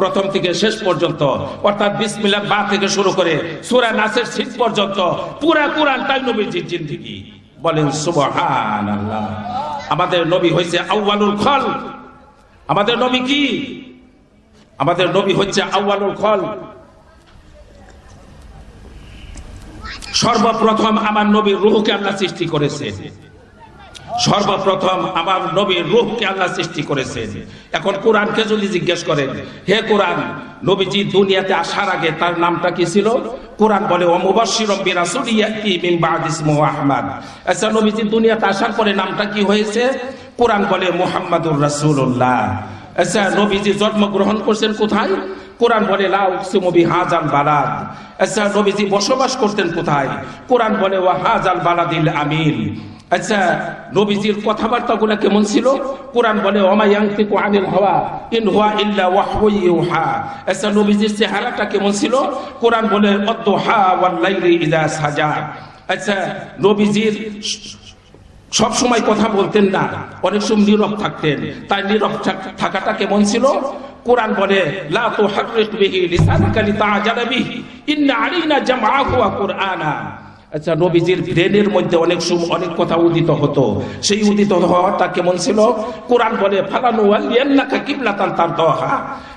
প্রথম থেকে শেষ পর্যন্ত, অর্থাৎ বিসমিল্লাহ বা থেকে শুরু করে সূরা নাসের শেষ পর্যন্ত পুরা কোরআনটাই নবীজির জিন্দেগি। বলেন সুবহানাল্লাহ। আমাদের নবী হয়েছে আউয়ালুল খলক। আমাদের নবী কি? আমাদের নবী হচ্ছে আউয়ালুল খলক। সর্বপ্রথম আমার নবীর রূহকে আল্লাহ সৃষ্টি করেছেন। সর্বপ্রথম আমার নবীর রূহকে আল্লাহ সৃষ্টি করেছেন। এখন কোরআনকে যদি জিজ্ঞেস করেন, হে কোরআন, নবীজি দুনিয়াতে আসার আগে তার নামটা কি ছিল? কোরআন বলে ওয়া মুবাশশিরাম বিরাসূলিন ইয়াতি মিন বা'দি ইসমিহি আহমদ। আচ্ছা, নবীজি দুনিয়াতে আসার পরে নামটা কি হয়েছে? কোরআন বলে মুহাম্মাদুর রাসূলুল্লাহ। আচ্ছা, নবীজি জন্মগ্রহণ করছেন কোথায়? কোরআন বলে লা উকসিমু বিহাযাল বালাদ। আচ্ছা, নবীজি বসবাস করতেন কোথায়? কোরআন বলে ওয়া হাযাল বালাদিল আমিন। আচ্ছা, নবীজির কথাবার্তাগুলো কেমন ছিল? কোরআন বলে ওমা ইয়ানতিকু আনিল হাওয়া ইন হুয়া ইল্লা ওয়াহয়ু ইউহা। আচ্ছা, নবীজির চেহারাটা কেমন ছিল? কোরআন বলে ওয়াদ-দুহা ওয়াল লাইলি ইযা সাজা। আচ্ছা, নবীজির সব সময় কথা বলতেন না, অনেক সময় নীরব থাকতেন। তাই নীরব থাকাটা কেমন ছিল? কোরআন বলে লা তুহাররিক বিহি লিসানাকা লিতা'জালা বিহি ইন্না আলাইনা জামআহু ওয়া কুরআনা। আচ্ছা, নবীজির ব্রেনের মধ্যে অনেক কথা উদিত হতো। সেই উদিত হওয়াটা কেমন ছিল? কোরআন বলে ফালানুওয়াল্লিয়ান্নাকা কিবলাতান তারদাহা।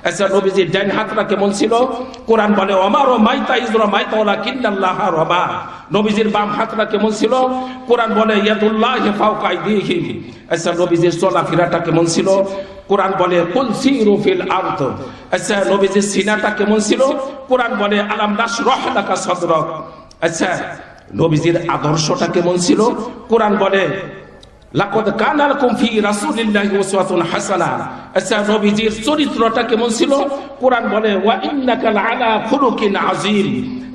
আচ্ছা, নবীজির ডান হাতটা কেমন ছিল? কোরআন বলে ওমা রামাইতা ইয রামাইতা ওয়ালাকিন্নাল্লাহা রামা। নবীজির বাম হাতটা কেমন ছিল? কোরআন বলে ইয়াদুল্লাহি ফাওকা আইদিহিম। আচ্ছা, নবীজির চলাফেরাটা কেমন ছিল? কোরআন বলে কুল সিরু ফিল আরদ। আচ্ছা, নবীজির সিনাটা কেমন ছিল? কোরআন বলে আলাম নাশরাহ লাকা সাদরাক। আচ্ছা, নবীজির আদর্শটা কেমন ছিল? কোরআন বলে লাকাদ কানা লাকুম ফি রাসূলিল্লাহি উসওয়াতুন হাসানা। আচ্ছা, নবীজির চরিত্রটা কেমন ছিল? কোরআন বলে ওয়া ইন্নাকা লাআলা খুলুকিন আযীম।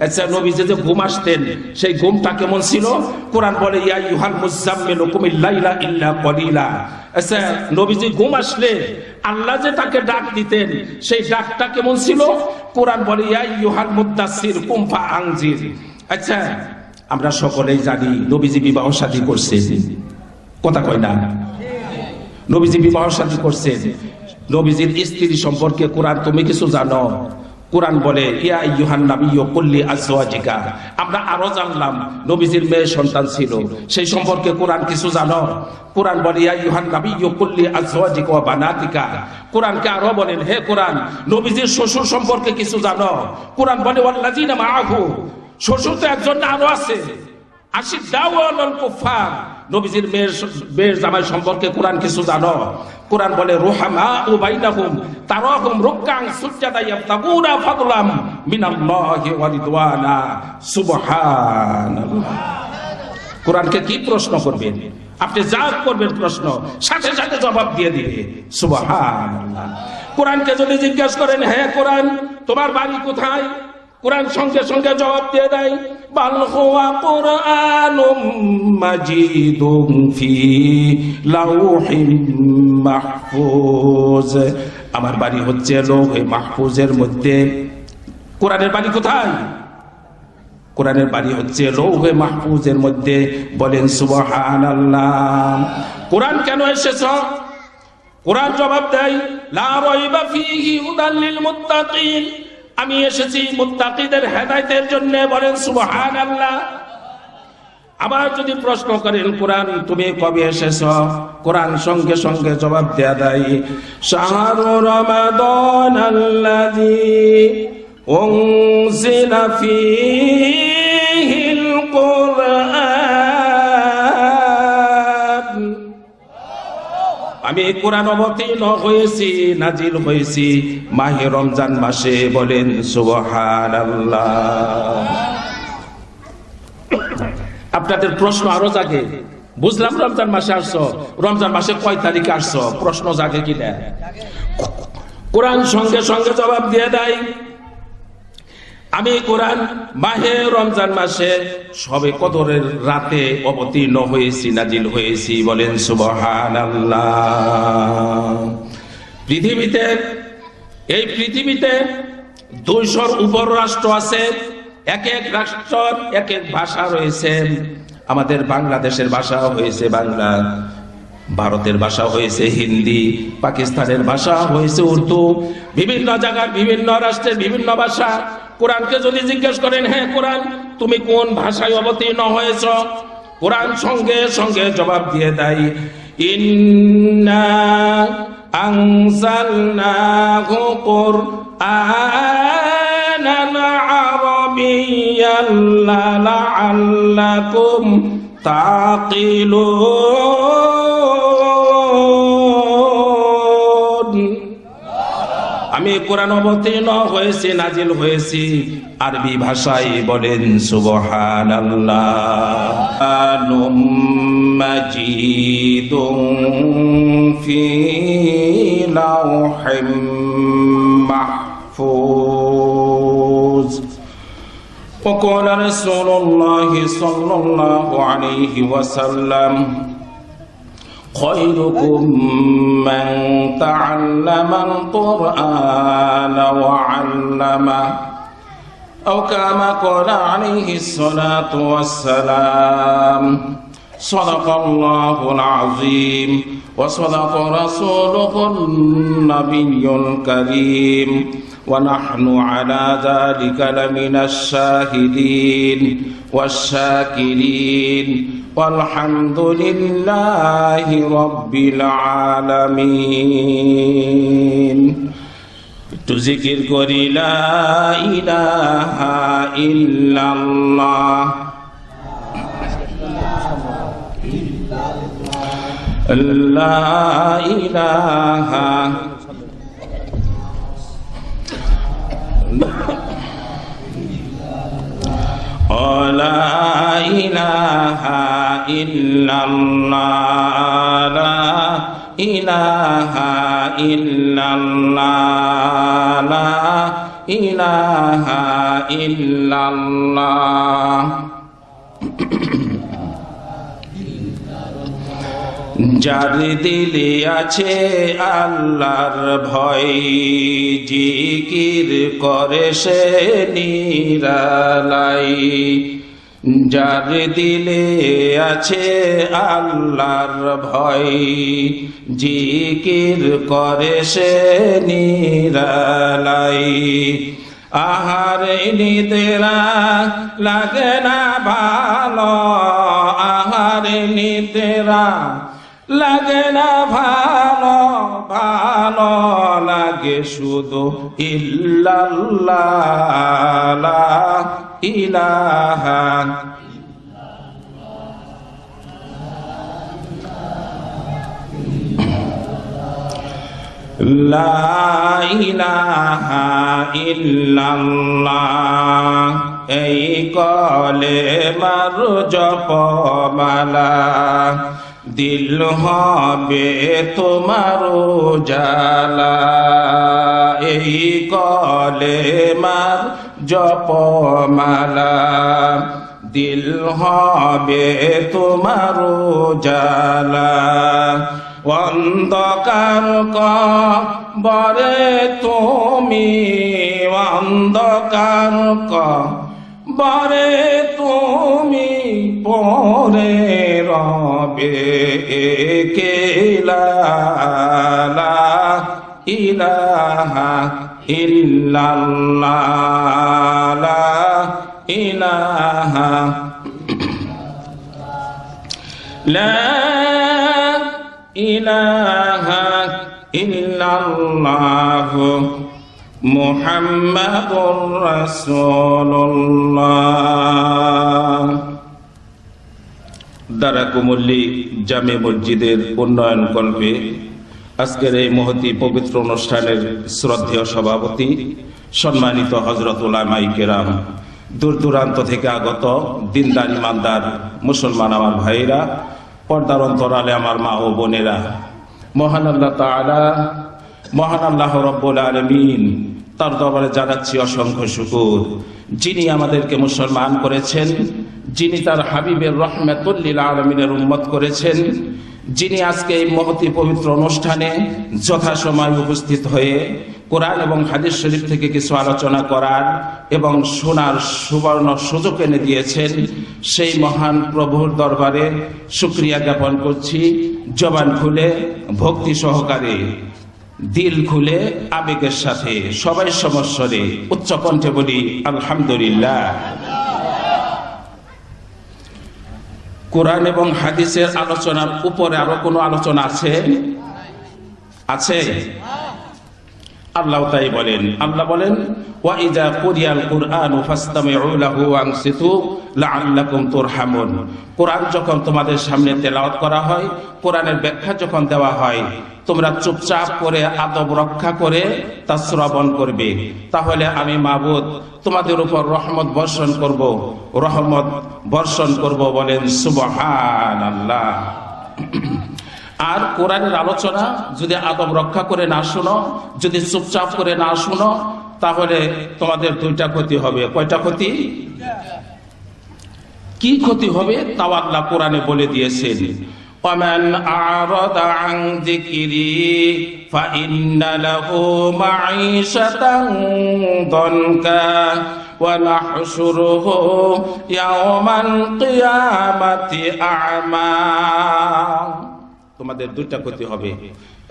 আচ্ছা, নবীজি যে ঘুম আসতেন সেই ঘুমটা কেমন ছিল? কোরআন বলে ইয়া আইয়ুহাল মুযাম্মিলু কুমিল লাইলা ইল্লা কলিলা। আচ্ছা, নবীজি ঘুম আসলে আল্লাহ যে তাকে ডাক দিতেন সেই ডাকটা কেমন ছিল? কোরআন বলে ইয়া আইয়ুহাল মুদ্দাসসির কুম ফাআনজির। আচ্ছা, আমরা সকলেই জানি নবীজি বিবাহ শাদী করছেন। কথা কয় না? নবীজি বিবাহ শাদী করছেন। নবীজির স্ত্রী সম্পর্কে কোরআন তুমি কিছু জানো? কোরআন বলে ইয়া আইয়ুহান নাবিয়্যু কুল লি আজওয়াজিকা। আমরা আরো জানলাম নবীজির মেয়ে সন্তান ছিল, সেই সম্পর্কে কোরআন কিছু জানো? কোরআন বলে ইয়া আইয়ুহান নাবিয়্যু কুল লি আজওয়াজিকা ওয়া বানাতিকা। কোরআনকে আরো বলেন হে কোরআন, নবীজির শ্বশুর সম্পর্কে কিছু জানো? কোরআন বলে ওয়াল্লাযিনা মাআহু। শ্বশুর তো একজন না, আরো আছে। আশিদ্দাউ আলাল কুফার। নবীজির মেয়ের জামাই সম্পর্কে কোরআন কিছু জানো? কোরআন বলে রুহামাউ বাইনাহুম তারাহুম রুকআন সুজদান ইয়াবতাগুনা ফাদলাম মিনাল্লাহি ওয়া রিদওয়ানা। সুবহানাল্লাহ। কোরআনকে কি প্রশ্ন করবেন? আপনি যা করবেন প্রশ্ন সাথে সাথে জবাব দিয়ে দিবে। সুবহানাল্লাহ। কোরআনকে যদি জিজ্ঞেস করেন হে কোরআন তোমার বাড়ি কোথায়? কোরআন সঙ্গে সঙ্গে জবাব দিয়ে দেয় বাল হুয়া কুরআনুম মাজিদুম ফি লাউহিম মাহফুজ। আমার বাড়ি হচ্ছে লৌহে মাহফুজের মধ্যে। কোরআনের বাড়ি কোথায়? কোরআনের বাড়ি হচ্ছে লৌহে মাহফুজের মধ্যে। বলেন সুবহানাল্লাহ। কোরআন কেন এসেছে? কোরআন জবাব দেয় লা রাইবা ফীহি হুদাল লিল মুত্তাকিন। আমি এসেছি মুত্তাকিদের হেদায়েতের জন্য। বলেন সুবহানাল্লাহ। আবার যদি প্রশ্ন করেন কোরআন তুমি কবে এসেছো? কোরআন সঙ্গে সঙ্গে জবাব দেয়া দেয় শাহরু রমাদানাল্লাযী উনজিলা ফীহিল কুরআন। আমি কোরআন অবতীর্ণ হয়েছি, নাজিল হয়েছি মাহে রমজান মাসে। বলেন সুবহানাল্লাহ। আপনাদের প্রশ্ন আরো জাগে। বুঝলাম রমজান মাসে আসছো, রমজান মাসে কয় তারিখে আসছো? প্রশ্ন জাগে কিনা? কোরআন সঙ্গে সঙ্গে জবাব দিয়ে দেয় আমি কোরআন মাহে রমজান মাসে সবে কদরের রাতে অবতীর্ণ হয়েছি, নাজিল হয়েছি। বলেন সুবহানাল্লাহ। পৃথিবীতে এই পৃথিবীতে 200-র উপর রাষ্ট্র আছে। এক এক রাষ্ট্রের এক এক ভাষা রয়েছে। আমাদের বাংলাদেশের ভাষা হয়েছে বাংলা, ভারতের ভাষা হয়েছে হিন্দি, পাকিস্তানের ভাষা হয়েছে উর্দু, বিভিন্ন জায়গার বিভিন্ন রাষ্ট্রের বিভিন্ন ভাষা। কোরআনকে যদি জিজ্ঞেস করেন, হ্যাঁ কোরআন তুমি কোন ভাষায় অবতীর্ণ হয়েছ, কোরআন সঙ্গে সঙ্গে জবাব দিয়ে দেয়, ইন্না আনজালনাহু কুরআনান আরাবিয়্যান লাআল্লাকুম তাকিলুন। আমি কোরআন অবতীর্ণ হয়েছি, নাজিল হয়েছি আরবি ভাষায়। বলেন সুবহানাল্লাহ। মাজিদুন ফি লাওহিম মাহফুজ। وقال رسول الله صلى الله عليه وسلم خيركم من تعلم القرآن وعلمه أو كما قال عليه الصلاة والسلام. صدق الله العظيم وصدق رسوله النبي الكريم ونحن على ذلك لمن الشاهدين والشاكرين والحمد لله رب العالمين. একটু জিকির করি লা ইলাহা ইল্লাল্লাহ লা ইলাহা লা ইলাহা ইল্লাল্লাহ লা ইলাহা ইল্লাল্লাহ লা ইলাহা ইল্লাল্লাহ। যার দিলে আছে আল্লাহর ভয়, জিকির করে সে নিরালাই। যার দিলে আছে আল্লাহর ভয়, জিকির করে সে নিরালাই। আহার নিদ্রা লাগে না ভালো, আহার নিদ্রা লাগে না ভালো, ভালো লাগে শুধু ইল্লাল্লাহ লা ইলাহা লা ইলাহা ইল্লাল্লাহ। এই কলেমার জপমালা দিল হবে তোমার উজালা। এই কলেমার জপমালা দিল হবে তোমার উজালা। অন্ধকার কবরে তুমি, অন্ধকার কবরে তুমি পরে রবে একেলা লা ইলাহা ইল্লাল্লাহ লা ইলাহা লা ইলাহা ইল্লাল্লাহ মুহাম্মাদুর রাসূলুল্লাহ। দারাকুমুল্লি জামে মসজিদের উন্নয়ন কল্পে আজকের এই মহতি পবিত্র অনুষ্ঠানের শ্রদ্ধেয় সভাপতি সম্মানিত হযরত উলামায়ে কেরাম, দূর দূরান্ত থেকে আগত দিনদার ইমানদার মুসলমান আমার ভাইরা, পর্দার অন্তরালে আমার মা ও বোনেরা, মহান আল্লাহ তাআলা, মহান আল্লাহ রব্বুল আলামিন তার দরবারে জানাচ্ছি অসংখ্য শুকর, যিনি আমাদেরকে মুসলমান করেছেন, যিনি তার হাবিবের রহমাতুল লিল আলামিনের উম্মত করেছেন, যিনি আজকে এই মহতি পবিত্র অনুষ্ঠানে যথাসময় উপস্থিত হয়ে কোরআন এবং হাদিস শরীফ থেকে কিছু আলোচনা করার এবং শোনার সুবর্ণ সুযোগ এনে দিয়েছেন, সেই মহান প্রভুর দরবারে শুকরিয়া জ্ঞাপন করছি। জবান খুলে, ভক্তি সহকারে, দিল খুলে, আবেগের সাথে সবাই সমস্বরে উচ্চ কণ্ঠে বলি আলহামদুলিল্লাহ। কোরআন এবং হাদিসের আলোচনার উপরে আরো কোনো আলোচনা আছে? আল্লাহ তাই বলেন, আল্লাহ বলেন ওয়া ইযা কুরিয়াল কুরআনু ফাসতামিউ লাহু ওয়া আনসিতু লাআল্লাকুম তুরহামুন। কোরআন যখন তোমাদের সামনে তেলাওয়াত করা হয়, কোরআনের ব্যাখ্যা যখন দেওয়া হয়, তোমরা চুপচাপ করে আদব রক্ষা করে তা শ্রবণ করবে, তাহলে আমি মাবুদ তোমাদের উপর রহমত বর্ষণ করব বলেন সুবহানাল্লাহ। আর কোরআনের আলোচনা যদি আদব রক্ষা করে না শুনো, যদি চুপচাপ করে না শুনো, তাহলে তোমাদের দুইটা ক্ষতি হবে। কয়টা ক্ষতি? কি ক্ষতি হবে তাও আল্লাহ কোরআনে বলে দিয়েছেন। وَمَنْ أَعْرَضَ عَنْ ذِكْرِي فَإِنَّ لَهُ مَعِيشَةً ضَنكًا وَنَحْشُرُهُ يَوْمَ الْقِيَامَةِ أَعْمَى। তোমাদের দুইটা ক্ষতি হবে,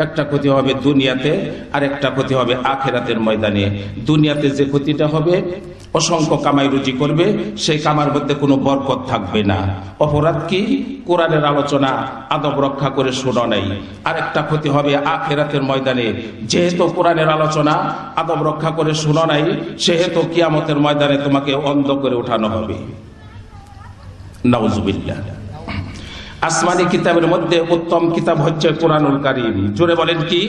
একটা ক্ষতি হবে দুনিয়াতে আর একটা ক্ষতি হবে আখিরাতের ময়দানে। দুনিয়াতে যে ক্ষতিটা হবে, অসংখ্য কামাই রুজি করবে, সেই কামার মধ্যে কোনো বরকত থাকবে না। অপরাধ কি? কোরআনের আলোচনা আদব রক্ষা করে শোনা নাই। আর একটা ক্ষতি হবে আখিরাতের ময়দানে, যেহেতু কোরআনের আলোচনা আদব রক্ষা করে শোনা নাই, সেহেতু কিয়ামতের ময়দানে তোমাকে অন্ধ করে উঠানো হবে। নাউজুবিল্লাহ। আসমানি কিতাবের মধ্যে উত্তম কিতাব হচ্ছে কোরআনুল কারীম। জোরে বলেন কি?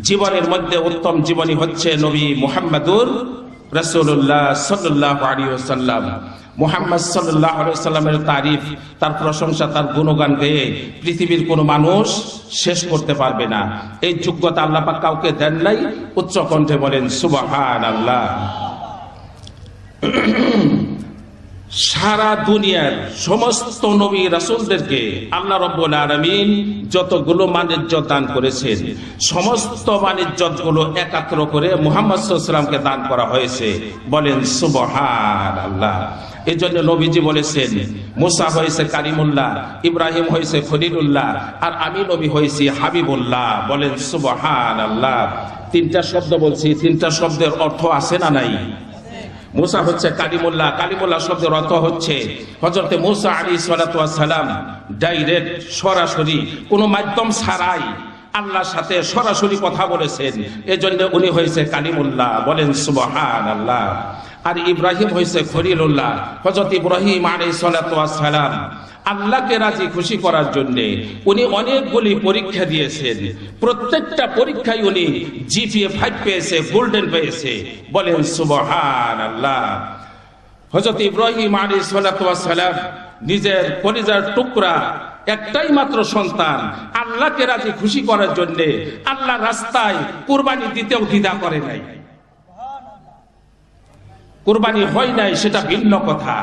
জীবনের মধ্যে উত্তম জীবনী হচ্ছে নবী মুহাম্মদুর রাসূলুল্লাহ সাল্লাল্লাহু আলাইহি ওয়াসাল্লাম। মুহাম্মদ সাল্লাল্লাহু আলাইহি ওয়াসাল্লামের তারিফ, তার প্রশংসা, তার গুণগান গেয়ে পৃথিবীর কোনো মানুষ শেষ করতে পারবে না। এই যোগ্যতা আল্লাহ পাক কাউকে দেন নাই। উচ্চ কণ্ঠে বলেন সুবহানাল্লাহ। সারা দুনিয়ার সমস্ত নবী রাসূলদেরকে আল্লাহ রাব্বুল আলামিন যতগুলো মানিজ্যত দান করেছেন, সমস্ত মানিজ্যতগুলো একাত্র করে মুহাম্মদ সাল্লাল্লাহু আলাইহি ওয়াসাল্লামকে দান করা হয়েছে। বলেন সুবহানাল্লাহ। এই জন্য নবীজি বলেছেন, মুসা হয়েছে কারিমুল্লাহ, ইব্রাহিম হয়েছে খলিলুল্লাহ, আর আমি নবী হয়েছি হাবিবুল্লাহ। বলেন সুবহানাল্লাহ। তিনটা শব্দ বলছি, তিনটা শব্দের অর্থ আছে না নাই? মুসা হচ্ছে কালিমুল্লাহ, কালিমুল্লাহ শব্দের অর্থ হচ্ছে হযরত মুসা আলাইহিস সালাতু ওয়াস সালাম ডাইরেক্ট, সরাসরি, কোনো মাধ্যম ছাড়াই আল্লাহর সাথে সরাসরি কথা বলেছেন, এজন্য উনি হয়েছে কালিমুল্লাহ। বলেন সুবহানাল্লাহ। আর ইব্রাহিম হয়েছে খলিলুল্লাহ। হযরত ইব্রাহিম আলাইহিস সালাতু ওয়াস সালাম আল্লাহকে রাজি খুশি করার জন্য উনি অনেকগুলি পরীক্ষা দিয়েছেন। প্রত্যেকটা পরীক্ষায় উনি জিপিএ 5 পেয়েছে, গোল্ডেন পেয়েছে। বলেন সুবহানাল্লাহ। হযরত ইব্রাহিম আলাইহিস সালাতু ওয়াস সালাম নিজের কলিজার টুকরা একটাই মাত্র সন্তান আল্লাহকে রাজি খুশি করার জন্য আল্লাহর রাস্তায় কুরবানি দিতেও দ্বিধা করে নাই। কুরবানি হয় নাই সেটা ভিন্ন কথা,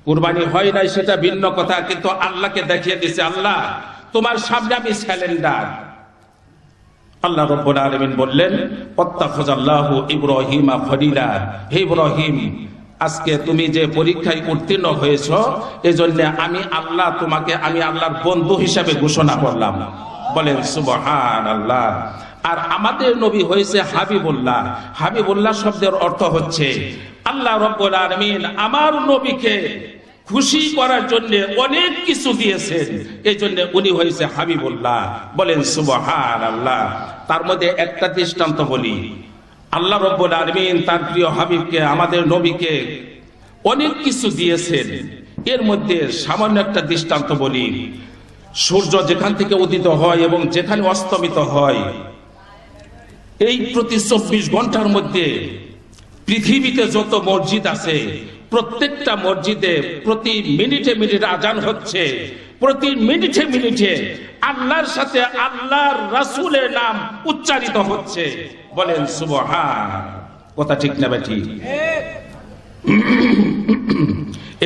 কুরবানি হয় নাই সেটা ভিন্ন কথা, কিন্তু আল্লাহকে দেখিয়ে দিয়েছে, আল্লাহ তোমার সামনে আমি স্যালেন্ডার। আল্লাহ রাব্বুল আলামিন বললেন, ওয়াত্তাখাযাল্লাহু ইব্রাহিমা খলিলা। হে ইব্রাহিম, আজকে তুমি যে পরীক্ষায় উত্তীর্ণ হয়েছো, এজন্য আমি আল্লাহ তোমাকে আমি আল্লাহর বন্ধু হিসাবে ঘোষণা করলাম। বলেন সুবহানাল্লাহ। আর আমাদের নবী হয়েছে হাবিবুল্লাহ। হাবিবুল্লাহ শব্দের অর্থ হচ্ছে আল্লাহ রাব্বুল আলামিন আমার নবীকে খুশি করার জন্য অনেক কিছু দিয়েছেন, এই জন্য উনি হয়েছে হাবিবুল্লাহ। বলেন সুবহানাল্লাহ। তার মধ্যে একটা দৃষ্টান্ত বলি। আল্লাহ রাব্বুল আলামিন তার প্রিয় হাবিবকে, আমাদের নবীকে অনেক কিছু দিয়েছেন। এর মধ্যে সামান্য একটা দৃষ্টান্ত বলি। সূর্য যেখান থেকে উদিত হয় এবং যেখানে অস্তমিত হয়, এই প্রতি 24 ঘন্টার মধ্যে পৃথিবীতে যত মসজিদ আছে, প্রত্যেকটা মসজিদে প্রতি মিনিটে মিনিটে আজান হচ্ছে, প্রতি মিনিটে মিনিটে আল্লাহর সাথে আল্লাহর রাসূলের নাম উচ্চারিত হচ্ছে। বলেন সুবহান। কথা ঠিক না বেঠি?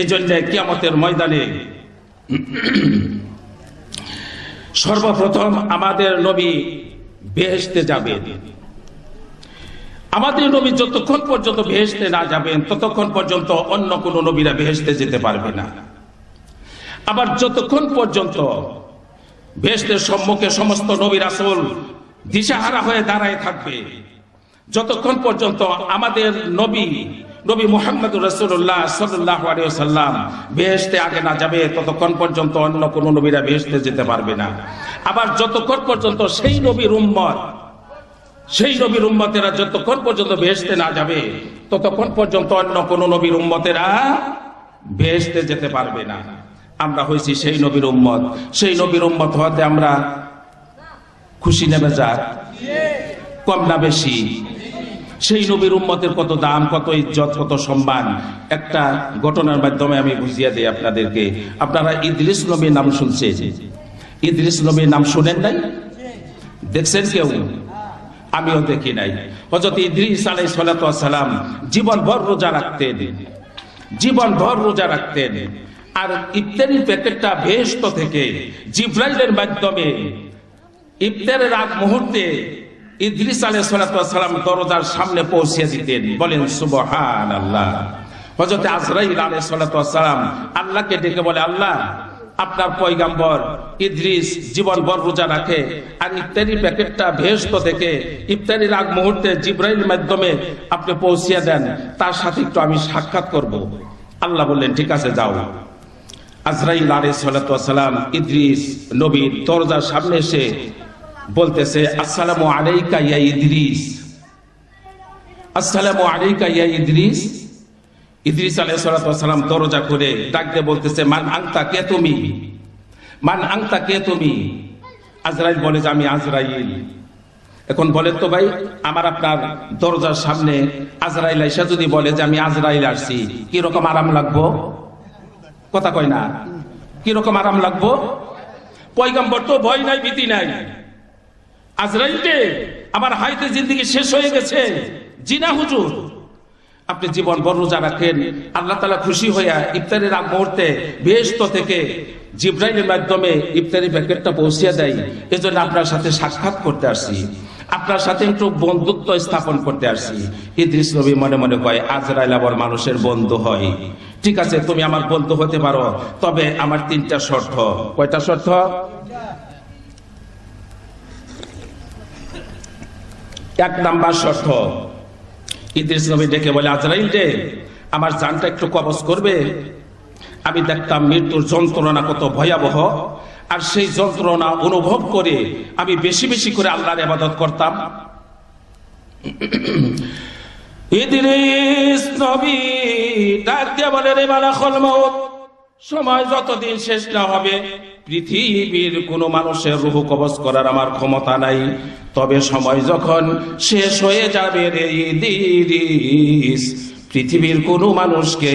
এই জন্য কিয়ামতের ময়দানে সর্বপ্রথম আমাদের নবী বেহেশতে যাবেন। আমাদের নবী যতক্ষণ পর্যন্ত বেহেশতে না যাবেন ততক্ষণ পর্যন্ত অন্য কোন নবীরা বেহেশতে যেতে পারবে না। আবার যতক্ষণ পর্যন্ত বেহেশতের সম্মুখে সমস্ত নবী রাসূল দিশাহারা হয়ে দাঁড়ায় থাকবে, যতক্ষণ পর্যন্ত আমাদের নবী মুহাম্মদুর রাসূলুল্লাহ সাল্লাল্লাহু আলাইহি ওয়াসাল্লাম বেহেশতে আগে না যাবে ততক্ষণ পর্যন্ত অন্য কোন নবীরা বেহেশতে যেতে পারবে না। আবার যতক্ষণ পর্যন্ত সেই নবীর উম্মতেরা যতক্ষণ পর্যন্ত বেহেশতে না যাবে ততক্ষণ পর্যন্ত অন্য কোন নবীর উম্মতেরা বেহেশতে যেতে পারবে না। আমরা হইছি সেই নবীর উম্মত। সেই নবীর উম্মত হতে আমরা খুশি নেবে যাক, কম না বেশি? সেই নবীর উম্মতের কত দাম, কত ইজ্জত, কত সম্মান একটা ঘটনার মাধ্যমে আমি বুঝিয়ে দিই আপনাদেরকে। আপনারা ইদ্রিস নবীর নাম শুনছেন? ইদ্রিস নবীর নাম শুনেন নাই? দেখছেন কেউ? আমিও দেখি নাই। হযরত ইদ্রিস আলাইহিস সালাতু ওয়াস সালাম জীবনভর রোজা রাখতেন। আর ইফতারের প্যাকেটটা বেহেশত থেকে জিবরাইলের মাধ্যমে ইফতারের আগ মুহূর্তে ইদ্রিস আলাইহিস সালাতু ওয়াস সালাম দরজার সামনে পৌঁছে দিতেন। বলেন সুবহানাল্লাহ। হযরত আজরাইল আলাইহিস সালাতু ওয়াস সালাম আল্লাহকে ডেকে বলে, আল্লাহ, আপনার পয়গাম্বর ইদ্রিস জীবনভর রোজা রাখে, আর ইফতারির প্যাকেটটা বেহেশত থেকে ইফতারির আগ মুহূর্তে জিবরাইলের মাধ্যমে আপনি পৌঁছিয়ে দেন, তার সাথে একটু আমি সাক্ষাৎ করব। আল্লাহ বললেন, ঠিক আছে, যাও। আজরাইল আলাইহিস সালাতু ওয়াস সালাম ইদ্রিস নবীর দরজার সামনে এসে বলতেছে, আসসালামু আলাইকা ইয়া ইদ্রিস, আসসালামু আলাইকা ইয়া ইদ্রিস। ইদ্রিস আলাইহিস সালাতু ওয়াস সালাম দরজা খুলে ডাক দিয়ে বলতেছে, মান আনতা, কে তুমি? মান আনতা, কে তুমি? আজরাইল বলে যে আমি আজরাইল। এখন বলেন তো ভাই, আমার আপনার দরজার সামনে আজরাইল আইসা যদি বলে যে আমি আজরাইল আসছি, কি রকম আরাম লাগবো? কথা কয় না? কি রকম আরাম লাগবো? পয়গম্বর তো ভয় নাই, ভীতি নাই। আজরাইলকে আমার হায়াতে জিন্দেগি শেষ হয়ে গেছে, জি না হুজুর? আপনি জীবন ভর রোজা রাখেন, আল্লাহ তাআলা খুশি হইয়া ইফতারের আগ মুহূর্তে বেহেশত থেকে জিবরাইলের মাধ্যমে ইফতারি প্যাকেটটা পৌঁছিয়ে দেয়। এজন্য আপনার সাথে সাক্ষাৎ করতে আসছি, আপনার সাথে একটু বন্ধুত্ব স্থাপন করতে আসছি। ইদ্রিস নবী মনে মনে কয়, আজরাইল আবার মানুষের বন্ধু হয়? ঠিক আছে, তুমি আমার বন্ধু হতে পারো, তবে আমার 3টা শর্ত। কয়টা শর্ত? 1 নাম্বার শর্ত, ইদ্রিস নবী ডেকে বলে, আজরাইল রে, আমার জানটা একটু কবজ করবে? আমি দেখতাম মৃত্যুর যন্ত্রণা কত ভয়াবহ, আর সেই যন্ত্রণা অনুভব করে আমি বেশি বেশি করে আল্লাহর ইবাদত করতাম। ইদ্রিস নবী ডাক দিয়ে বলে, রে মালাকুল মউত, সময় যতদিন শেষ না হবে পৃথিবীর কোন মানুষের রূহ কবজ করার আমার ক্ষমতা নাই। তবে সময় যখন শেষ হয়ে যাবে রে ইদ্রিস, পৃথিবীর কোন মানুষকে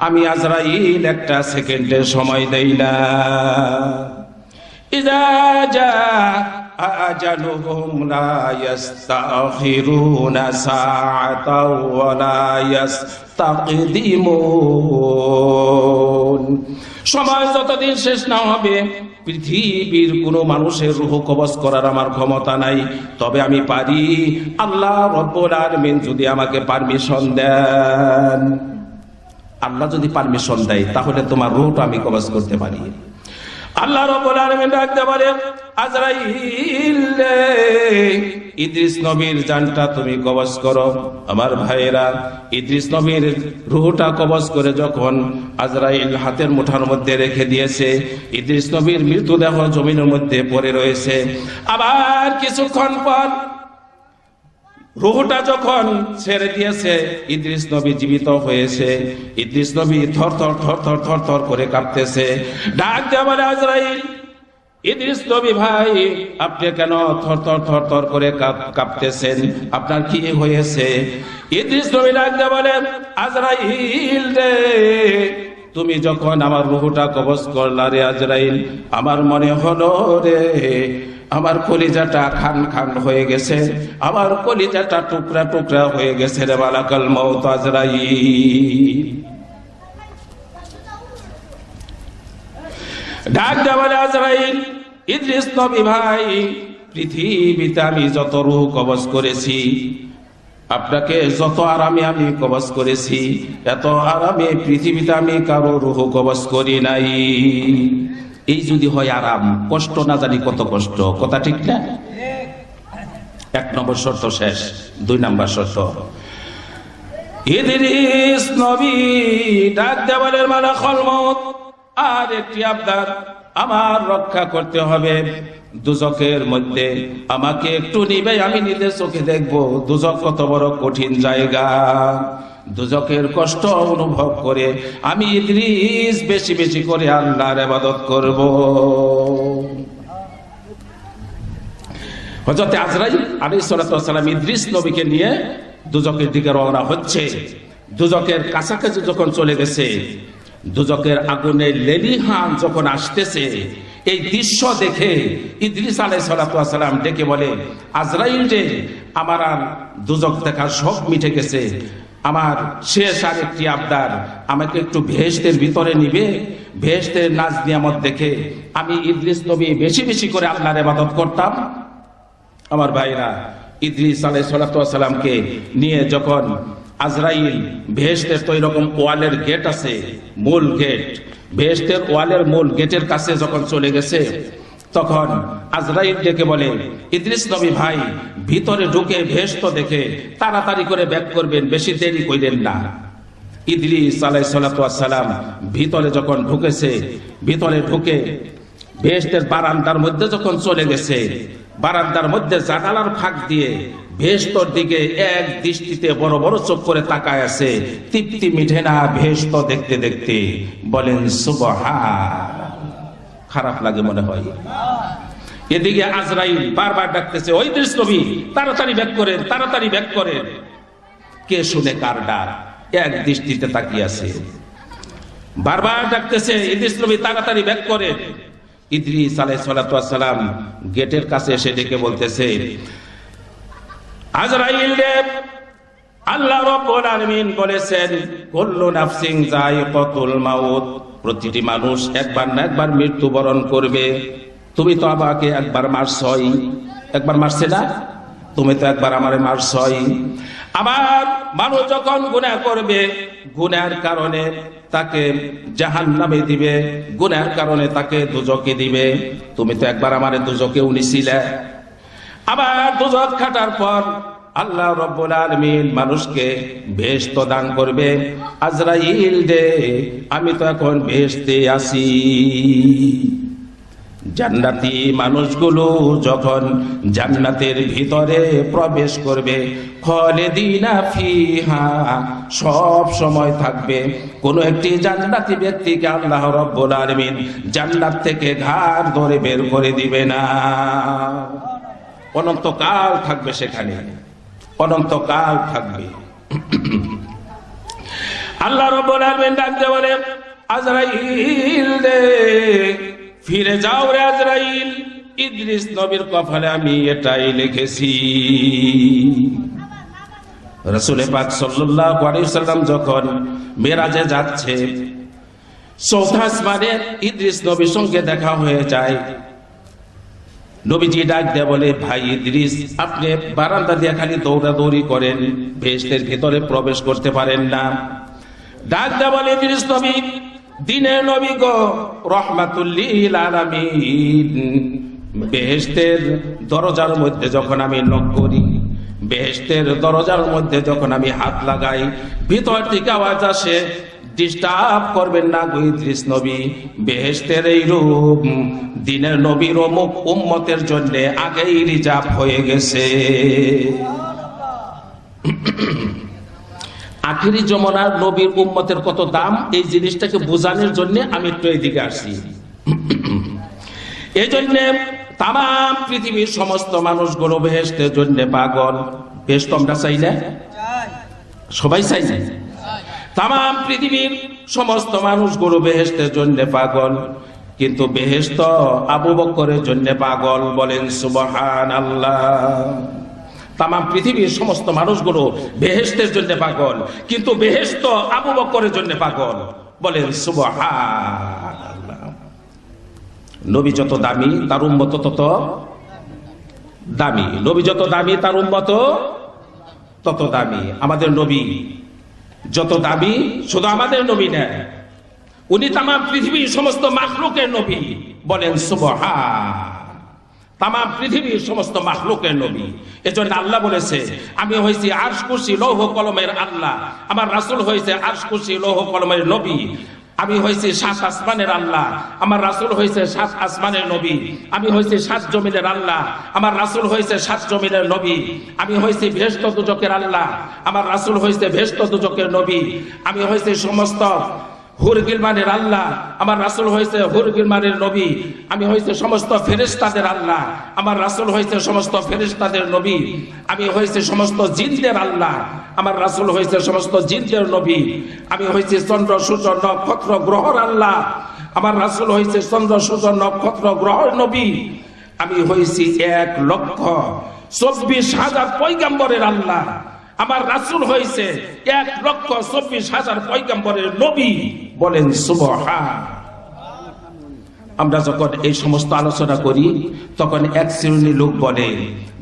আমি আজরাইল 1 সেকেন্ডের সময় দেই না। ইযা জা আজালুহুম লা ইস্তাখিরুনা সাআতাও ওয়া লা ইস্তাকদিমুন। সময় যতদিন শেষ না হবে পৃথিবীর কোন মানুষের রূহ কবজ করার আমার ক্ষমতা নাই। তবে আমি পারি, আল্লাহ রব্বুল আলামিন যদি আমাকে পারমিশন দেন, আল্লাহ যদি পারমিশন দেয় তাহলে তোমার রূহটা আমি কবজ করতে পারি। আল্লাহ রাব্বুল আলামিন ডাকতে পারে, আজরাইল রে, ইদ্রিস নবীর জানটা তুমি কবজ করো। আমার ভাইয়েরা, ইদ্রিস নবীর রূহটা কবজ করে যখন আজরাইল হাতের মুঠার মধ্যে রেখে দিয়েছে, ইদ্রিস নবীর মৃতদেহ জমিনের মধ্যে পড়ে রয়েছে। আবার কিছুক্ষণ পর রূহটা যখন ছেড়ে দিয়েছে, ইদ্রিস নবী জীবিত হয়েছে। ইদ্রিস নবী থর থর থর থর থর থর করে কাঁপতেছে। ডাক দিয়ে বলে, আজরাইল, ইদ্রিস নবী ভাই, আপনি কেন থর থর থর থর করে কাঁপতেছেন? আপনার কি হয়েছে? ইদ্রিস নবী ডাক দিয়ে বলে, আজরাইল রে, তুমি যখন আমার রূহটা কবজ করলা রে আজরাইল, আমার মনে হলো রে আমার কলিজাটা খান খান হয়ে গেছে, আমার কলিজাটা টুকরা টুকরা হয়ে গেছে রে মালাকুল মউত আজরাইল। ডাক দেওয়া আজরাইল, ইদ্রিস নবী ভাই, পৃথিবীতে আমি যত রূহ কবজ করেছি, আপনাকে যত আরামে আমি কবজ করেছি, এত আরামে পৃথিবীতে আমি কারো রূহ কবজ করি নাই। এই যদি হয় আরাম, কষ্ট না জানি কত কষ্ট, কথা ঠিক না? 1 নম্বর শর্ত শেষ। 2 নম্বর শর্ত, ইদ্রিস নবী ডাক দেওয়ালের মালাকুল মউত, আর একটি আবদার, আমার রক্ষা করতে হবে দুজকের মধ্যে, আমাকে একটু নিবে, আমি নিজের চোখে দেখবো দুজক কত বড় কঠিন জায়গা। দুজকের কষ্ট অনুভব করে আমি ইদ্রিস বেশি বেশি করে আল্লাহর ইবাদত করব। হযরত আজরাইল আলাইহিস সালাতু ওয়াস সালাম ইদ্রিস নবীকে নিয়ে দুজকের দিকে রওনা হচ্ছে। দুজকের কাছাকাছি যখন চলে গেছে, দুজকের আগুনের লেলিহান যখন আসতেছে, এই দৃশ্য দেখে ইদ্রিস আলাইহিস সালাতু ওয়াস সালাম ডেকে বলে, আজরাইল রে, আমার আর দুজক দেখার শখ মিটে গেছে, আমার শেষ আর একটি আবদার, আমাকে একটু বেহেশতের ভিতরে নিবে, বেহেশতের নাজ নিয়ামত দেখে আমি ইদ্রিস নবী বেশি বেশি করে আল্লাহর ইবাদত করতাম। আমার ভাইরা, ইদ্রিস আলাইহিস সালাতু ওয়াস সালামকে নিয়ে যখন আজরাইল, বেহেশতের তো এরকম ওয়ালের গেট আছে, মূল গেট, বেহেশতের ওয়ালের মূল গেটের কাছে যখন চলে গেছে, তখন আজরাইল ডেকে বলে, ইদ্রিস নবী ভাই, ভিতরে ঢুকে বেহেশত দেখে তাড়াতাড়ি করে ব্যাক করবেন, বেশি দেরি কইলেন না। ইদ্রিস আলাইহিস সালাতু ওয়াস সালাম ভিতরে যখন ঢুকেছে, ভিতরে ঢুকে বেহেশতের বারান্দার মধ্যে যখন চলে গেছে, বারান্দার মধ্যে জানালার ফাঁক দিয়ে বেহেশতর দিকে এক দৃষ্টিতে বড় বড় চোখ করে তাকায় আছে, তৃপ্তি মিঠে না বেহেশত দেখতে দেখতে। বলেন সুবহান। খারাপ লাগে মনে হয়। এদিকে আজরাইল বারবার ডাকতেছে, ওই ইদ্রিস নবী তাড়াতাড়ি ব্যাক করেন, তাড়াতাড়ি ব্যাক করেন। কে শুনে কার ডাক? এক দৃষ্টিতে তাকিয়ে আছে, বারবার ডাকতেছে, ইদ্রিস নবী তাড়াতাড়ি ব্যাক করেন। ইদ্রিস আলাইহিস সালাতু ওয়াস সালাম গেটের কাছে এসে ডেকে বলতেছে, আজরাইল রে, আল্লাহ রাব্বুল আলামিন বলেছেন, কুল্লু নাফসিন যায়িকাতুল মাউত, প্রতিটি মানুষ একবার না একবার মৃত্যুবরণ করবে। তুমি তো আমাকে একবার মারছই, একবার মারছে না? তুমি তো একবার আমারে মারছই। আবার মানুষ যখন গুনাহ করবে, গুনাহের কারণে তাকে জাহান্নামে দিবে, গুনাহের কারণে তাকে দুজকে দিবে। তুমি তো একবার আমারে দুজকে উনিছিলে। আবার দুজক খাটার পর আল্লাহ রাব্বুল আলামিন মানুষকে বেহেশত দান করবে। আজরাইল রে, আমি তো এখন বেহেশতে আছি। জান্নাতি মানুষগুলো যখন জান্নাতের ভিতরে প্রবেশ করবে, খালিদিনা ফিহা, সব সময় থাকবে। কোন একটি জান্নাতি ব্যক্তিকে আল্লাহ রাব্বুল আলামিন জান্নাত থেকে ঘাড় ধরে বের করে দিবে না, অনন্তকাল থাকবে সেখানে, অনন্তকাল থাকবে। আল্লাহ রাব্বুল আলামিন ডাকতে বলে, আজরাইল রে, ফিরে যাও রে আজরাইল, ইদ্রিস নবীর কপালে আমি এটাই লিখেছি। রাসূল পাক সাল্লাল্লাহু আলাইহি ওয়াসাল্লাম যখন মেরাজে যাচ্ছে, চৌথা আসমানে ইদ্রিস নবীর সঙ্গে দেখা হয়ে যায়। নবীজি ডাক দিয়ে বলে, ভাই ইদ্রিস, আপনি বারান্দা দিয়ে খালি দৌড়াদৌড়ি করেন, বেহেশতের ভিতরে প্রবেশ করতে পারেন না। ডাক দিয়ে বলে, ইদ্রিস নবী, দিনের নবী গো, রাহমাতুল লিল আলামিন, বেহেশতের দরজার মধ্যে যখন আমি নক করি, বেহেশতের দরজার মধ্যে যখন আমি হাত লাগাই, ভিতর থেকে আওয়াজ আসে, ডিস্টার্ব করবেন না গো ইদ্রিস নবী, বেহেশতের এই রূপ দিনের নবীর অমুক উম্মতের জন্য আগেই রিজার্ভ হয়ে গেছে। আখিরি জমানার নবীর উম্মতের কত দাম, এই জিনিসটাকে বোঝানোর জন্য আমি একটু এইদিকে আসছি। এই জন্য তাম পৃথিবীর সমস্ত মানুষগুলো বেহেশতের জন্য পাগল। বেহেশত আমরা চাই না? সবাই চাই না? তাম পৃথিবীর সমস্ত মানুষগুলো বেহেশতের জন্য পাগল, কিন্তু বেহেশত আবু বকরের জন্য পাগল। বলেন সুবহানাল্লাহ। তাম পৃথিবীর সমস্ত মানুষগুলো বেহেশতের জন্য পাগল, কিন্তু বেহেশত আবু বকরের জন্য পাগল। বলেন সুবহানাল্লাহ। নবী যত দামি তার উম্মত তত দামি, নবী যত দামি তার উম্মত তত দামি। আমাদের নবী যত দামি, শুধু আমাদের নবী না, উনি তাম পৃথিবীর সমস্ত মাখলুকের নবী। বলেন সুবহান। তাম পৃথিবীর সমস্ত মাখলুকের নবী। এজন্য আল্লাহ বলেছে, আমি হয়েছি আরশ কুরসি লৌহ কলমের আল্লাহ, আমার রাসূল হয়েছে আরশ কুরসি লৌহ কলমের নবী। আমি হয়েছি 7 আসমানের আল্লাহ, আমার রাসূল হয়েছে 7 আসমানের নবী। আমি হয়েছি 7 জমিনের আল্লাহ, আমার রাসূল হয়েছে 7 জমিনের নবী। আমি হয়েছি বেহেশত দোজখের আল্লাহ, আমার রাসূল হয়েছে বেহেশত দোজখের নবী। আমি হয়েছি সমস্ত হুর গিলমানের আল্লাহ, আমার রাসূল হয়েছে হুর গিলমানের নবী। আমি হয়েছে সমস্ত ফেরেশতাদের আল্লাহ, আমার রাসূল হয়েছে সমস্ত ফেরেশতাদের নবী। আমি হয়েছে সমস্ত জিনদের আল্লাহ, আমার রাসূল হয়েছে সমস্ত জিনদের নবী। আমি হয়েছে চন্দ্র সূর্য নক্ষত্র গ্রহর আল্লাহ, আমার রাসূল হয়েছে চন্দ্র সূর্য নক্ষত্র গ্রহর নবী। আমি হয়েছি 1,24,000 পয়গম্বরের আল্লাহ, আমার রাসূল হয়েছে 1,24,000 পয়গম্বরের নবী। বলেন সুবহান। আমরা যখন এই সমস্ত আলোচনা করি তখন এক শ্রেণীর লোক বলে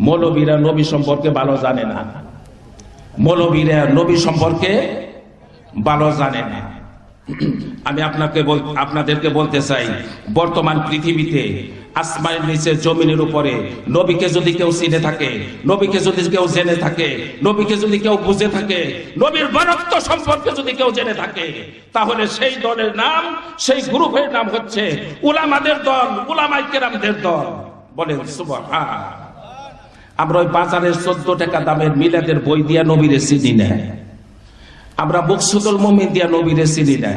মৌলবীরা নবী সম্পর্কে ভালো জানে না, মৌলবীরা নবী সম্পর্কে ভালো জানে না। আমি আপনাদেরকে বলতে চাই, বর্তমান পৃথিবীতে আসমানের নিচে জমিনের উপরে নবীকে যদি কেউ চিনে থাকে, নবীকে যদি কেউ জেনে থাকে, নবীকে যদি কেউ বুঝে থাকে, নবীর বরত্ব সম্পর্কে যদি কেউ জেনে থাকে, তাহলে সেই দলের নাম, সেই গ্রুপের নাম হচ্ছে উলামাদের দল, উলামায়ে কেরামদের দল। বলেন সুবহান। আমরা ওই বাজারের 14 টাকা দামের মিলাদের বই দিয়া নবীরে চিনি না, আমরা মুকসুদুল মুমিন দিয়া নবীরে চিনি না,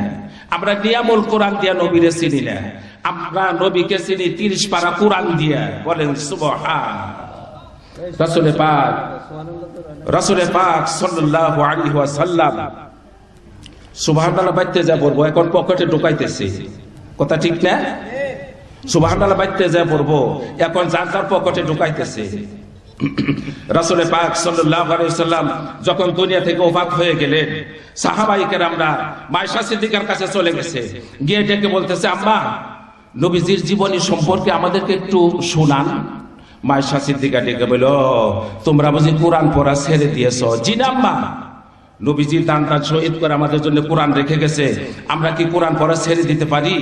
আমরা নিয়ামুল কোরআন দিয়া নবীরে চিনি না, আমরা নবীকে চিনি 30 পারা কোরআন দিয়া। বলেন সুবহান। রাসূলে পাক সাল্লাল্লাহু আলাইহি ওয়াসাল্লাম সুবহানাল্লাহ বাইতে যা বলবো, এখন পকেটে ঢুকাইতেছে, কথা ঠিক না? সুবহানাল্লাহ বাইতে যা বলবো, এখন যার যার পকেটে ঢুকাইতেছে। রাসূলে পাক সাল্লাল্লাহু আলাইহি ওয়াসাল্লাম যখন দুনিয়া থেকে ওফাত হয়ে গেলেন, সাহাবায়ে কেরামরা মায়েশা সিদ্দিকার কাছে চলে গেছে, গিয়ে ডেকে বলতেছে, আম্মা নবীজির জীবনী সম্পর্কে আমাদেরকে একটু শোনান। মায়েশা সিদ্দিকা ডেকে বলল, তোমরা বুঝি কোরআন পড়া ছেড়ে দিয়েছো? জি না আম্মা, নবীজির দানটা শহীদ করে আমাদের জন্য কোরআন রেখে গেছে, আমরা কি কোরআন পড়া ছেড়ে দিতে পারি?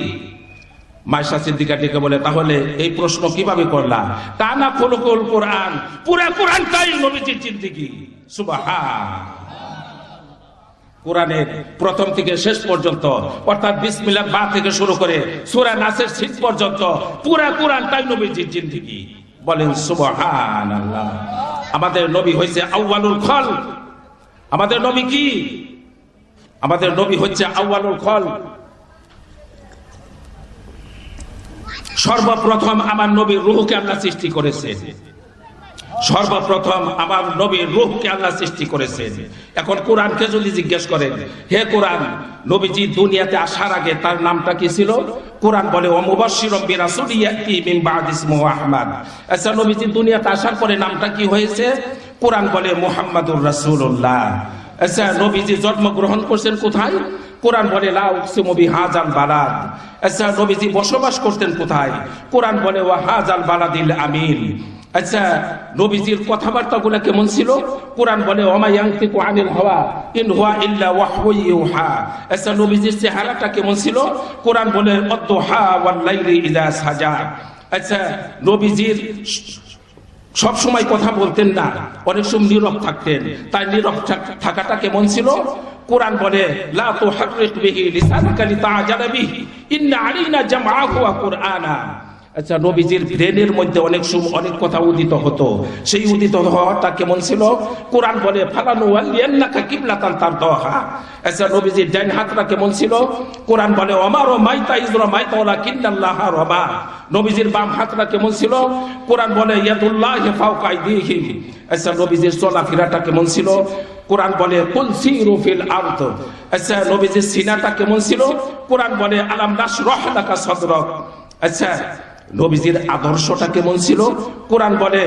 মায়েশা সিদ্দিকা ডেকে বলে, তাহলে এই প্রশ্ন কিভাবে করলা? কানা খুলুকুল কোরআন, পুরো কোরআনটাই নবীজির জিন্দেগি। সুবহান। কোরআনের প্রথম থেকে শেষ পর্যন্ত, অর্থাৎ বিসমিল্লাহ বা থেকে শুরু করে সূরা নাসের শেষ পর্যন্ত পুরো কোরআনটাই নবীজির জিন্দেগি। বলেন সুবহানাল্লাহ। আমাদের নবী হয়েছে আউয়ালুল খালক। আমাদের নবী কি? আমাদের নবী হচ্ছে আউয়ালুল খালক। সর্বপ্রথম আমার নবীর রূহকে আল্লাহ সৃষ্টি করেছেন। সর্বপ্রথম আমার নবীর রূহকে আল্লাহ সৃষ্টি করেছেন। এখন কোরআনকে যদি জিজ্ঞেস করেন, হে কোরআন, নবীজি দুনিয়াতে আসার আগে তার নামটা কি ছিল? কোরআন বলে ওয়া মুবাশশিরাম বিরাসূলিন ইয়াতি মিন বা'দি ইসমিহি আহমদ। আচ্ছা, নবীজি দুনিয়াতে আসার পরে নামটা কি হয়েছে? কোরআন বলে মুহাম্মাদুর রাসূলুল্লাহ। আচ্ছা, নবীজি জন্মগ্রহণ করছেন কোথায়? কোরআন বলে লা উকসিমু বিহাযাল বালাদ। আচ্ছা, নবীজি বসবাস করতেন কোথায়? কোরআন বলে ওয়া হাযাল বালাদিল আমিন। আচ্ছা, নবীজির কথাবার্তাগুলো কেমন ছিল? কোরআন বলে ওমা ইয়ানতিকু আনিল হাওয়া ইন হুয়া ইল্লা ওয়াহয়ু ইউহা। আচ্ছা, নবীজির চেহারাটা কেমন ছিল? কোরআন বলে ওয়াদ-দুহা ওয়াল লাইলি ইযা সাজা। আচ্ছা, নবীজির সব সময় কথা বলতেন না, অনেক সময় নীরব থাকতেন, তাই নীরব থাকাটা কেমন ছিল? কোরআন বলে লা তুহাররিক বিহি লিসানাকা লিতা'জালা বিহি ইন্না আলাইনা জামআহু ওয়া কুরআনা। আচ্ছা, নবীজির ব্রেনের মধ্যে অনেক সময় অনেক কথা উদিত হতো, সেই উদিত হওয়াটা কেমন ছিল? কোরআন বলে ফালানুওয়াল্লিয়ান্নাকা কিবলাতান তারদাহা। আচ্ছা, নবীজির ডান হাতটা কেমন ছিল? কোরআন বলে ওমারো মাইতা ইজরা মাইতা ওয়ালাকিন্নাল্লাহা রাবা। নবীজির বাম হাতটা কেমন ছিল? কোরআন বলে ইয়াদুল্লাহি ফাওকা আইদিহিম। আচ্ছা, নবীজির চলাফেরাটা কেমন ছিল? কোরআন বলে কুল সিরু ফিল আরদ। আচ্ছা, নবীজির সিনাটা কেমন ছিল? কোরআন বলে আলাম নাশরাহ লাকা সাদরাক। আচ্ছা, নবীজির আদর্শটা কেমন ছিল? কোরআন বলে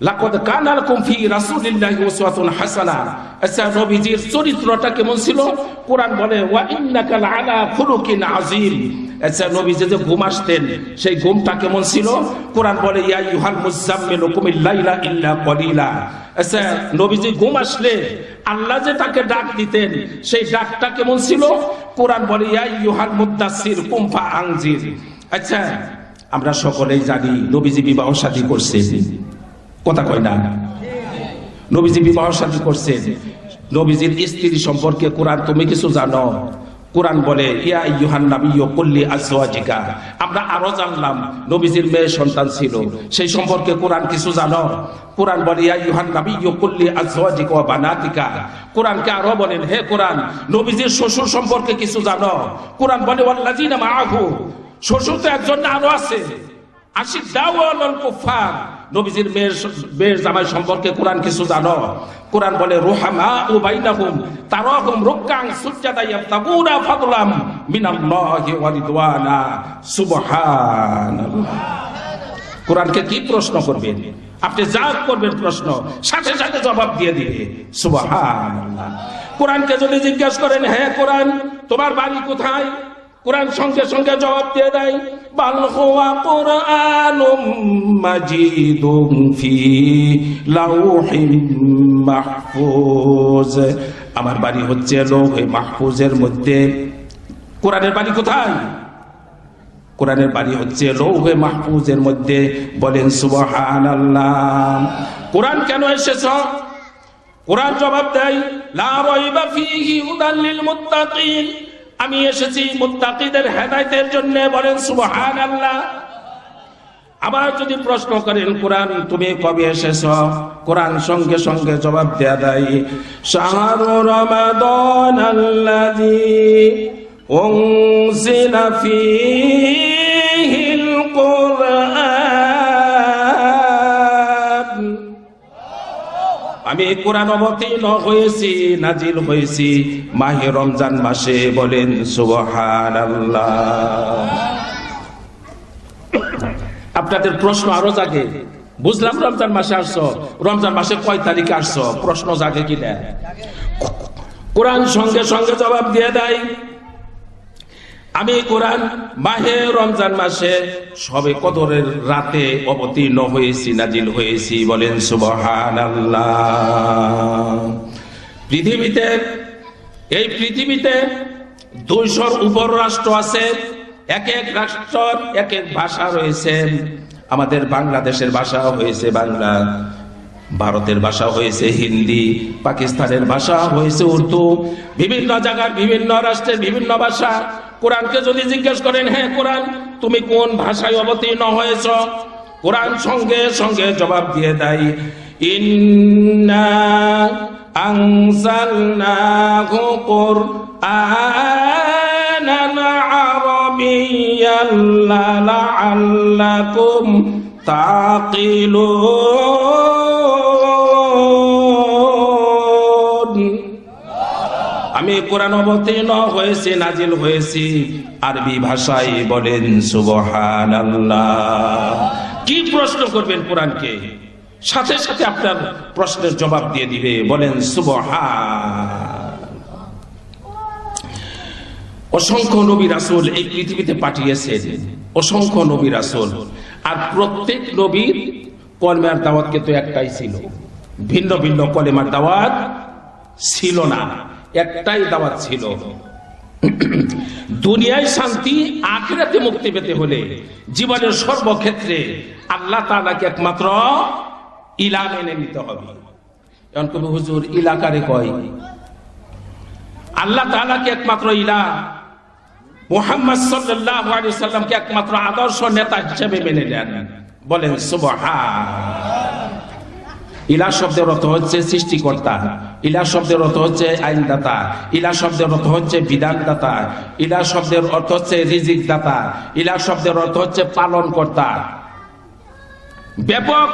লাকাদ কানা লাকুম ফি রাসূলিল্লাহি উসওয়াতুন হাসানাহ। আচ্ছা, নবীজির চরিত্রটা কেমন ছিল? কোরআন বলে ওয়া ইন্নাকা লাআলা খুলুকিন আযীম। আচ্ছা নবীজি যে ঘুম আসতেন সেই ঘুমটা কেমন ছিল? কোরআন বলে ইয়া আইয়ুহাল মুযাম্মিলু কুমিল লাইলা ইল্লা কলিলা। আচ্ছা নবীজি ঘুম আসলে আল্লাহ যে তাকে ডাক দিতেন সেই ডাকটা কেমন ছিল? কোরআন বলে ইয়া আইয়ুহাল মুদ্দাসসির কুম ফাআনজির। আচ্ছা আমরা সকলেই জানি নবীজি বিবাহ শাদী করছেন, কথা কয় না? নবীজি বিবাহ শাদী করছেন। নবীজির স্ত্রী সম্পর্কে কোরআন তুমি কিছু জানো? কোরআন বলে ইয়া আইয়ুহান নাবিয়্যু কুল্লি আজওয়াজিকা। আমরা আরো জানলাম নবীজির মেয়ে সন্তান ছিল, সেই সম্পর্কে কোরআন কিছু জানো? কোরআন বলে ইয়া আইয়ুহান নাবিয়্যু কুল্লি আজওয়াজিকা ওয়া বানাতিকা। কোরআনকে আরো বলেন হে কোরআন নবীজির শ্বশুর সম্পর্কে কিছু জানো? কোরআন বলে ওয়াল্লাযিনা মাআহু। শ্বশুর তো একজন আরো আছে, আশিদ্দাউ আলাল কুফার। নবীজির মেয়ের জামাই সম্পর্কে কোরআন কিছু জানো? কোরআন বলে রুহামাউ বাইনাহুম তারাহুম রুকআন সুজদাা ইয়াবতাগুনা ফাদলাম মিনাল্লাহি ওয়া রিদওয়ানা। সুবহানাল্লাহ। কোরআনকে কি প্রশ্ন করবেন আপনি? যা করবেন প্রশ্ন সাথে সাথে জবাব দিয়ে দিবে। সুবহানাল্লাহ। কোরআনকে যদি জিজ্ঞাসা করেন হে কোরআন তোমার বাড়ি কোথায়? কোরআন সঙ্গে সঙ্গে জবাব দিয়ে দেয় বাল হুয়া কুরআনুম মাজিদুম ফি লাউহিম মাহফুজ। আমার বাড়ি হচ্ছে লৌহে মাহফুজের মধ্যে। কোরআনের বাড়ি কোথায়? কোরআনের বাড়ি হচ্ছে লৌহে মাহফুজের মধ্যে। বলেন সুবহানাল্লাহ। কোরআন কেন এসেছে? কোরআন জবাব দেয় লা রাইবা ফীহি হুদাল লিল মুত্তাকিন। আমি এসেছি মুত্তাকিদের হেদায়েতের জন্য। বলেন সুবহানাল্লাহ। আবার যদি প্রশ্ন করেন কোরআন তুমি কবে এসেছো? কোরআন সঙ্গে সঙ্গে জবাব দেয়া দেয় শাহরু রমাদানাল্লাযী উনজিলা ফীহিল কুরআন। আমি কোরআন অবতীর্ণ হয়েছি নাজিল হয়েছি মাহে রমজান মাসে। বলেন সুবহানাল্লাহ। আপনাদের প্রশ্ন আরো জাগে, বুঝলাম রমজান মাসে আসছো, রমজান মাসে কয় তারিখে আসছো? প্রশ্ন জাগে কিনা? কোরআন সঙ্গে সঙ্গে জবাব দিয়ে দেয় আমি কোরআন মাহে রমজান মাসে সবে কদরের রাতে অবতীর্ণ হয়েছি নাজিল হয়েছি। বলেন সুবহানাল্লাহ। পৃথিবীতে এই পৃথিবীতে 200-র উপর রাষ্ট্র আছে, এক এক রাষ্ট্রের এক এক ভাষা রয়েছে। আমাদের বাংলাদেশের ভাষা হয়েছে বাংলা, ভারতের ভাষা হয়েছে হিন্দি, পাকিস্তানের ভাষা হয়েছে উর্দু, বিভিন্ন জায়গার বিভিন্ন রাষ্ট্রের বিভিন্ন ভাষা। কোরআনকে যদি জিজ্ঞেস করেন হে কোরআন তুমি কোন ভাষায় অবতীর্ণ হয়েছ? কোরআন সঙ্গে সঙ্গে জবাব দিয়ে দেয় ইন্না আনজালনাহু কুরআনান আরাবিয়্যান লাআল্লাকুম তাকিলুন। আমি কোরআন অবতীর্ণ হয়েছি নাজিল হয়েছি আরবি ভাষায়। বলেন সুবহানাল্লাহ। কি প্রশ্ন করবেন কোরআনকে? সাথে সাথে আপনার প্রশ্নের জবাব দিয়ে দিবে। বলেন সুবহান। অসংখ্য নবী রাসূল এই পৃথিবীতে পাঠিয়েছেন, অসংখ্য নবী রাসূল। আর প্রত্যেক নবীর কলেমার দাওয়াত কিন্তু একটাই ছিল, ভিন্ন ভিন্ন কলেমার দাওয়াত ছিল না, একটাই দাওয়াত ছিল। দুনিয়ায় শান্তি আখিরাতে মুক্তি পেতে হলে জীবনের সর্বক্ষেত্রে আল্লাহ তাআলাকে একমাত্র ইলাহ মেনে নিতে হবে। এখন কবি হুজুর ইলাকারে কয় আল্লাহ তাআলাকে একমাত্র ইলাহ, মুহাম্মদ সাল্লাল্লাহু আলাইহি ওয়াসাল্লামকে একমাত্র আদর্শ নেতা হিসেবে মেনে নেন। বলেন সুবহান। ইলাহ শব্দের অর্থ হচ্ছে সৃষ্টিকর্তা, ইলাহ শব্দের অর্থ হচ্ছে আইনদাতা, ইলাহ শব্দের অর্থ হচ্ছে বিধানদাতা, ইলাহ শব্দের অর্থ হচ্ছে রিজিক দাতা, ইলাহ শব্দের অর্থ হচ্ছে পালন কর্তা। ব্যাপক